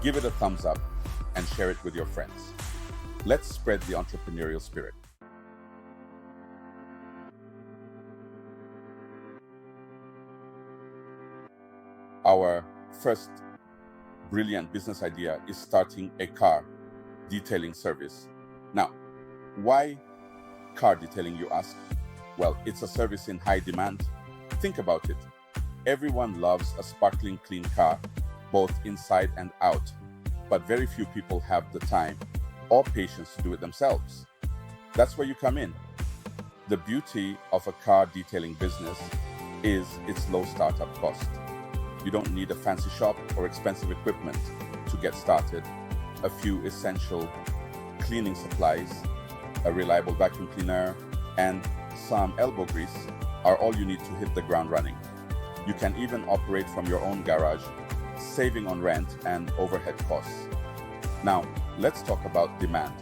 Give it a thumbs up and share it with your friends. Let's spread the entrepreneurial spirit. Our first brilliant business idea is starting a car detailing service. Now, why car detailing, you ask? Well, it's a service in high demand. Think about it. Everyone loves a sparkling clean car, both inside and out, but very few people have the time or patience to do it themselves. That's where you come in. The beauty of a car detailing business is its low startup cost. You don't need a fancy shop or expensive equipment to get started. A few essential cleaning supplies, a reliable vacuum cleaner, and some elbow grease are all you need to hit the ground running. You can even operate from your own garage, saving on rent and overhead costs. Now, let's talk about demand.